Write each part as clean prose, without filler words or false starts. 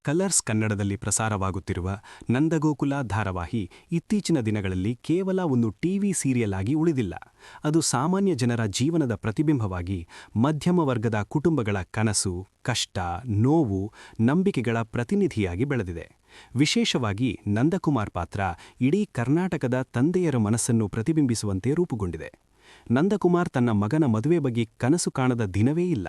Colours ಕನ್ನಡದಲ್ಲಿ ಪ್ರಸಾರವಾಗುತ್ತಿರುವ ನಂದಗೋಕುಲ ಧಾರಾವಾಹಿ ಇತ್ತೀಚಿನ ದಿನಗಳಲ್ಲಿ ಕೇವಲ ಒಂದು ಟಿವಿ ಸೀರಿಯಲ್ ಆಗಿ ಉಳಿದಿಲ್ಲ. ಅದು ಸಾಮಾನ್ಯ ಜನರ ಜೀವನದ ಪ್ರತಿಬಿಂಬವಾಗಿ ಮಧ್ಯಮ ವರ್ಗದ ಕುಟುಂಬಗಳ ಕನಸು, ಕಷ್ಟ, ನೋವು, ನಂಬಿಕೆಗಳ ಪ್ರತಿನಿಧಿಯಾಗಿ ಬೆಳೆದಿದೆ. ವಿಶೇಷವಾಗಿ ನಂದಕುಮಾರ್ ಪಾತ್ರ ಇಡೀ ಕರ್ನಾಟಕದ ತಂದೆಯರ ಮನಸ್ಸನ್ನು ಪ್ರತಿಬಿಂಬಿಸುವಂತೆ ರೂಪುಗೊಂಡಿದೆ. ನಂದಕುಮಾರ್ ತನ್ನ ಮಗನ ಮದುವೆ ಬಗ್ಗೆ ಕನಸು ಕಾಣದ ದಿನವೇ ಇಲ್ಲ.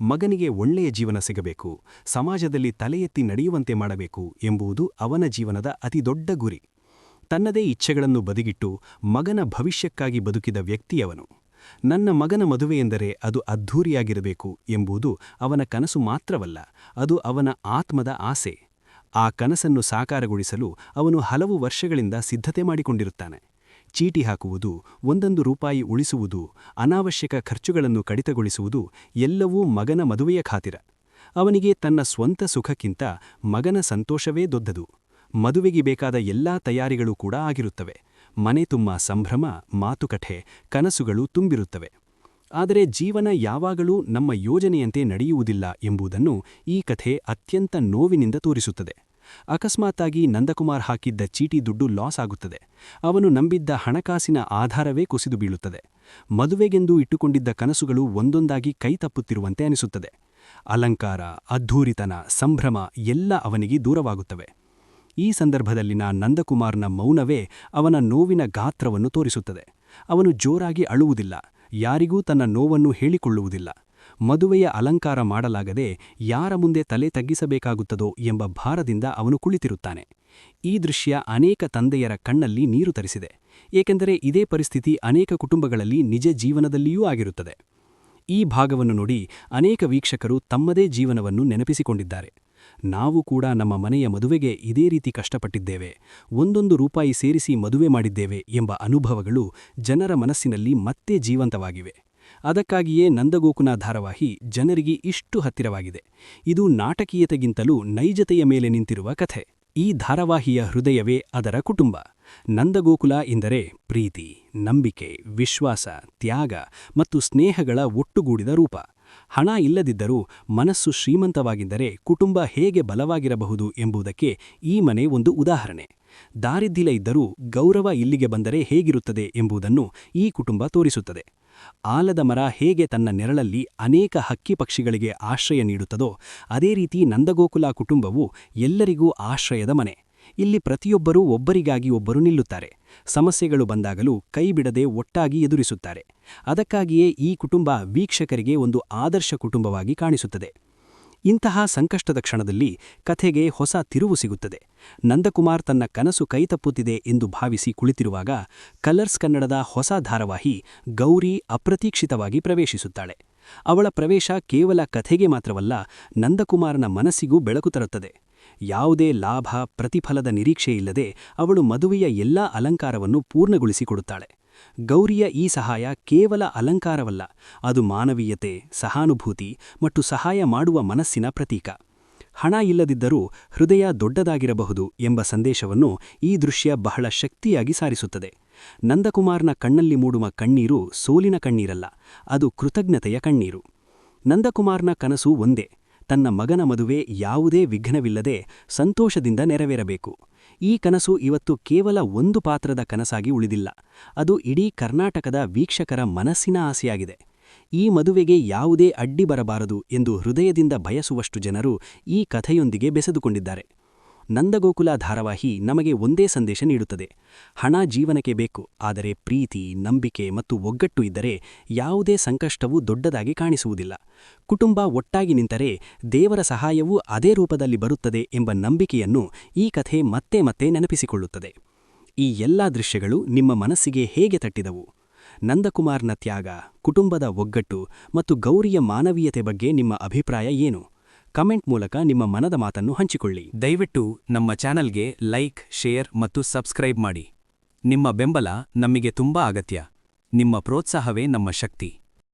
ಮಗನಿಗೆ ಒಳ್ಳೆಯ ಜೀವನ ಸಿಗಬೇಕು, ಸಮಾಜದಲ್ಲಿ ತಲೆ ಎತ್ತಿ ನಡೆಯುವಂತೆ ಮಾಡಬೇಕು ಎಂಬುದು ಅವನ ಜೀವನದ ಅತಿದೊಡ್ಡ ಗುರಿ. ತನ್ನದೇ ಇಚ್ಛೆಗಳನ್ನು ಬದಿಗಿಟ್ಟು ಮಗನ ಭವಿಷ್ಯಕ್ಕಾಗಿ ಬದುಕಿದ ವ್ಯಕ್ತಿಯವನು. ನನ್ನ ಮಗನ ಮದುವೆಯೆಂದರೆ ಅದು ಅದ್ಧೂರಿಯಾಗಿರಬೇಕು ಎಂಬುದು ಅವನ ಕನಸು ಮಾತ್ರವಲ್ಲ, ಅದು ಅವನ ಆತ್ಮದ ಆಸೆ. ಆ ಕನಸನ್ನು ಸಾಕಾರಗೊಳಿಸಲು ಅವನು ಹಲವು ವರ್ಷಗಳಿಂದ ಸಿದ್ಧತೆ ಮಾಡಿಕೊಂಡಿರುತ್ತಾನೆ. ಚೀಟಿ ಹಾಕುವುದು, ಒಂದೊಂದು ರೂಪಾಯಿ ಉಳಿಸುವುದು, ಅನಾವಶ್ಯಕ ಖರ್ಚುಗಳನ್ನು ಕಡಿತಗೊಳಿಸುವುದು ಎಲ್ಲವೂ ಮಗನ ಮದುವೆಯ ಖಾತಿರ. ಅವನಿಗೆ ತನ್ನ ಸ್ವಂತ ಸುಖಕ್ಕಿಂತ ಮಗನ ಸಂತೋಷವೇ ದೊಡ್ಡದು. ಮದುವೆಗೆ ಬೇಕಾದ ಎಲ್ಲಾ ತಯಾರಿಗಳು ಕೂಡ ಆಗಿರುತ್ತವೆ. ಮನೆ ತುಂಬ ಸಂಭ್ರಮ, ಮಾತುಕತೆ, ಕನಸುಗಳು ತುಂಬಿರುತ್ತವೆ. ಆದರೆ ಜೀವನ ಯಾವಾಗಲೂ ನಮ್ಮ ಯೋಜನೆಯಂತೆ ನಡೆಯುವುದಿಲ್ಲ ಎಂಬುದನ್ನು ಈ ಕಥೆ ಅತ್ಯಂತ ನೋವಿನಿಂದ ತೋರಿಸುತ್ತದೆ. ಅಕಸ್ಮಾತ್ತಾಗಿ ನಂದಕುಮಾರ್ ಹಾಕಿದ್ದ ಚೀಟಿ ದುಡ್ಡು ಲಾಸ್ ಆಗುತ್ತದೆ. ಅವನು ನಂಬಿದ್ದ ಹಣಕಾಸಿನ ಆಧಾರವೇ ಕುಸಿದು ಬೀಳುತ್ತದೆ. ಮದುವೆಗೆಂದು ಇಟ್ಟುಕೊಂಡಿದ್ದ ಕನಸುಗಳು ಒಂದೊಂದಾಗಿ ಕೈ ತಪ್ಪುತ್ತಿರುವಂತೆ ಅನಿಸುತ್ತದೆ. ಅಲಂಕಾರ, ಅದ್ಧೂರಿತನ, ಸಂಭ್ರಮ ಎಲ್ಲ ಅವನಿಗೆ ದೂರವಾಗುತ್ತವೆ. ಈ ಸಂದರ್ಭದಲ್ಲಿನ ನಂದಕುಮಾರ್ನ ಮೌನವೇ ಅವನ ನೋವಿನ ಗಾತ್ರವನ್ನು ತೋರಿಸುತ್ತದೆ. ಅವನು ಜೋರಾಗಿ ಅಳುವುದಿಲ್ಲ, ಯಾರಿಗೂ ತನ್ನ ನೋವನ್ನು ಹೇಳಿಕೊಳ್ಳುವುದಿಲ್ಲ. ಮದುವೆಯ ಅಲಂಕಾರ ಮಾಡಲಾಗದೆ ಯಾರ ಮುಂದೆ ತಲೆ ತಗ್ಗಿಸಬೇಕಾಗುತ್ತದೋ ಎಂಬ ಭಾರದಿಂದ ಅವನು ಕುಳಿತಿರುತ್ತಾನೆ. ಈ ದೃಶ್ಯ ಅನೇಕ ತಂದೆಯರ ಕಣ್ಣಲ್ಲಿ ನೀರು ತರಿಸಿದೆ. ಏಕೆಂದರೆ ಇದೇ ಪರಿಸ್ಥಿತಿ ಅನೇಕ ಕುಟುಂಬಗಳಲ್ಲಿ ನಿಜ ಜೀವನದಲ್ಲಿಯೂ ಆಗಿರುತ್ತದೆ. ಈ ಭಾಗವನ್ನು ನೋಡಿ ಅನೇಕ ವೀಕ್ಷಕರು ತಮ್ಮದೇ ಜೀವನವನ್ನು ನೆನಪಿಸಿಕೊಂಡಿದ್ದಾರೆ. ನಾವು ಕೂಡ ನಮ್ಮ ಮನೆಯ ಮದುವೆಗೆ ಇದೇ ರೀತಿ ಕಷ್ಟಪಟ್ಟಿದ್ದೇವೆ, ಒಂದೊಂದು ರೂಪಾಯಿ ಸೇರಿಸಿ ಮದುವೆ ಮಾಡಿದ್ದೇವೆ ಎಂಬ ಅನುಭವಗಳು ಜನರ ಮನಸ್ಸಿನಲ್ಲಿ ಮತ್ತೆ ಜೀವಂತವಾಗಿವೆ. ಅದಕ್ಕಾಗಿಯೇ ನಂದಗೋಕುಲ ಧಾರಾವಾಹಿ ಜನರಿಗೆ ಇಷ್ಟು ಹತ್ತಿರವಾಗಿದೆ. ಇದು ನಾಟಕೀಯತೆಗಿಂತಲೂ ನೈಜತೆಯ ಮೇಲೆ ನಿಂತಿರುವ ಕಥೆ. ಈ ಧಾರಾವಾಹಿಯ ಹೃದಯವೇ ಅದರ ಕುಟುಂಬ. ನಂದಗೋಕುಲ ಎಂದರೆ ಪ್ರೀತಿ, ನಂಬಿಕೆ, ವಿಶ್ವಾಸ, ತ್ಯಾಗ ಮತ್ತು ಸ್ನೇಹಗಳ ಒಟ್ಟುಗೂಡಿದ ರೂಪ. ಹಣ ಇಲ್ಲದಿದ್ದರೂ ಮನಸ್ಸು ಶ್ರೀಮಂತವಾಗಿದ್ದರೆ ಕುಟುಂಬ ಹೇಗೆ ಬಲವಾಗಿರಬಹುದು ಎಂಬುದಕ್ಕೆ ಈ ಮನೆ ಒಂದು ಉದಾಹರಣೆ. ದಾರಿದ್ರ್ಯ ಇದ್ದರೂ ಗೌರವ ಇಲ್ಲಿಗೆ ಬಂದರೆ ಹೇಗಿರುತ್ತದೆ ಎಂಬುದನ್ನು ಈ ಕುಟುಂಬ ತೋರಿಸುತ್ತದೆ. ಆಲದ ಮರ ಹೇಗೆ ತನ್ನ ನೆರಳಲ್ಲಿ ಅನೇಕ ಹಕ್ಕಿ ಪಕ್ಷಿಗಳಿಗೆ ಆಶ್ರಯ ನೀಡುತ್ತದೋ ಅದೇ ರೀತಿ ನಂದಗೋಕುಲ ಕುಟುಂಬವು ಎಲ್ಲರಿಗೂ ಆಶ್ರಯದ ಮನೆ. ಇಲ್ಲಿ ಪ್ರತಿಯೊಬ್ಬರೂ ಒಬ್ಬರಿಗಾಗಿ ಒಬ್ಬರು ನಿಲ್ಲುತ್ತಾರೆ. ಸಮಸ್ಯೆಗಳು ಬಂದಾಗಲೂ ಕೈಬಿಡದೆ ಒಟ್ಟಾಗಿ ಎದುರಿಸುತ್ತಾರೆ. ಅದಕ್ಕಾಗಿಯೇ ಈ ಕುಟುಂಬ ವೀಕ್ಷಕರಿಗೆ ಒಂದು ಆದರ್ಶ ಕುಟುಂಬವಾಗಿ ಕಾಣಿಸುತ್ತದೆ. ಇಂತಹ ಸಂಕಷ್ಟದ ಕ್ಷಣದಲ್ಲಿ ಕಥೆಗೆ ಹೊಸ ತಿರುವು ಸಿಗುತ್ತದೆ. ನಂದಕುಮಾರ್ ತನ್ನ ಕನಸು ಕೈತಪ್ಪುತ್ತಿದೆ ಎಂದು ಭಾವಿಸಿ ಕುಳಿತಿರುವಾಗ ಕಲರ್ಸ್ ಕನ್ನಡದ ಹೊಸ ಧಾರಾವಾಹಿ ಗೌರಿ ಅಪ್ರತೀಕ್ಷಿತವಾಗಿ ಪ್ರವೇಶಿಸುತ್ತಾಳೆ. ಅವಳ ಪ್ರವೇಶ ಕೇವಲ ಕಥೆಗೆ ಮಾತ್ರವಲ್ಲ, ನಂದಕುಮಾರನ ಮನಸ್ಸಿಗೂ ಬೆಳಕು ತರುತ್ತದೆ. ಯಾವುದೇ ಲಾಭ, ಪ್ರತಿಫಲದ ನಿರೀಕ್ಷೆಯಿಲ್ಲದೆ ಅವಳು ಮದುವೆಯ ಎಲ್ಲಾ ಅಲಂಕಾರವನ್ನು ಪೂರ್ಣಗೊಳಿಸಿಕೊಡುತ್ತಾಳೆ. ಗೌರಿಯ ಈ ಸಹಾಯ ಕೇವಲ ಅಲಂಕಾರವಲ್ಲ, ಅದು ಮಾನವೀಯತೆ, ಸಹಾನುಭೂತಿ ಮತ್ತು ಸಹಾಯ ಮಾಡುವ ಮನಸ್ಸಿನ ಪ್ರತೀಕ. ಹಣ ಇಲ್ಲದಿದ್ದರೂ ಹೃದಯ ದೊಡ್ಡದಾಗಿರಬಹುದು ಎಂಬ ಸಂದೇಶವನ್ನು ಈ ದೃಶ್ಯ ಬಹಳ ಶಕ್ತಿಯಾಗಿ ಸಾರಿಸುತ್ತದೆ. ನಂದಕುಮಾರ್ನ ಕಣ್ಣಲ್ಲಿ ಮೂಡುವ ಕಣ್ಣೀರು ಸೋಲಿನ ಕಣ್ಣೀರಲ್ಲ, ಅದು ಕೃತಜ್ಞತೆಯ ಕಣ್ಣೀರು. ನಂದಕುಮಾರ್ನ ಕನಸು ಒಂದೇ, ತನ್ನ ಮಗನ ಮದುವೆ ಯಾವುದೇ ವಿಘ್ನವಿಲ್ಲದೆ ಸಂತೋಷದಿಂದ ನೆರವೇರಬೇಕು. ಈ ಕನಸು ಇವತ್ತು ಕೇವಲ ಒಂದು ಪಾತ್ರದ ಕನಸಾಗಿ ಉಳಿದಿಲ್ಲ, ಅದು ಇಡೀ ಕರ್ನಾಟಕದ ವೀಕ್ಷಕರ ಮನಸ್ಸಿನ ಆಸೆಯಾಗಿದೆ. ಈ ಮದುವೆಗೆ ಯಾವುದೇ ಅಡ್ಡಿ ಬರಬಾರದು ಎಂದು ಹೃದಯದಿಂದ ಬಯಸುವಷ್ಟು ಜನರು ಈ ಕಥೆಯೊಂದಿಗೆ ಬೆಸೆದುಕೊಂಡಿದ್ದಾರೆ. ನಂದಗೋಕುಲ ಧಾರಾವಾಹಿ ನಮಗೆ ಒಂದೇ ಸಂದೇಶ ನೀಡುತ್ತದೆ: ಹಣ ಜೀವನಕ್ಕೆ ಬೇಕು, ಆದರೆ ಪ್ರೀತಿ, ನಂಬಿಕೆ ಮತ್ತು ಒಗ್ಗಟ್ಟು ಇದ್ದರೆ ಯಾವುದೇ ಸಂಕಷ್ಟವೂ ದೊಡ್ಡದಾಗಿ ಕಾಣಿಸುವುದಿಲ್ಲ. ಕುಟುಂಬ ಒಟ್ಟಾಗಿ ನಿಂತರೆ ದೇವರ ಸಹಾಯವೂ ಅದೇ ರೂಪದಲ್ಲಿ ಬರುತ್ತದೆ ಎಂಬ ನಂಬಿಕೆಯನ್ನು ಈ ಕಥೆ ಮತ್ತೆ ಮತ್ತೆ ನೆನಪಿಸಿಕೊಳ್ಳುತ್ತದೆ. ಈ ಎಲ್ಲಾ ದೃಶ್ಯಗಳು ನಿಮ್ಮ ಮನಸ್ಸಿಗೆ ಹೇಗೆ ತಟ್ಟಿದವು? ನಂದಕುಮಾರ್ನ ತ್ಯಾಗ, ಕುಟುಂಬದ ಒಗ್ಗಟ್ಟು ಮತ್ತು ಗೌರಿಯ ಮಾನವೀಯತೆ ಬಗ್ಗೆ ನಿಮ್ಮ ಅಭಿಪ್ರಾಯ ಏನು? ಕಮೆಂಟ್ ಮೂಲಕ ನಿಮ್ಮ ಮನದ ಮಾತನ್ನು ಹಂಚಿಕೊಳ್ಳಿ. ದಯವಿಟ್ಟು ನಮ್ಮ ಚಾನಲ್ಗೆ ಲೈಕ್, ಶೇರ್ ಮತ್ತು ಸಬ್ಸ್ಕ್ರೈಬ್ ಮಾಡಿ. ನಿಮ್ಮ ಬೆಂಬಲ ನಮಗೆ ತುಂಬಾ ಅಗತ್ಯ. ನಿಮ್ಮ ಪ್ರೋತ್ಸಾಹವೇ ನಮ್ಮ ಶಕ್ತಿ.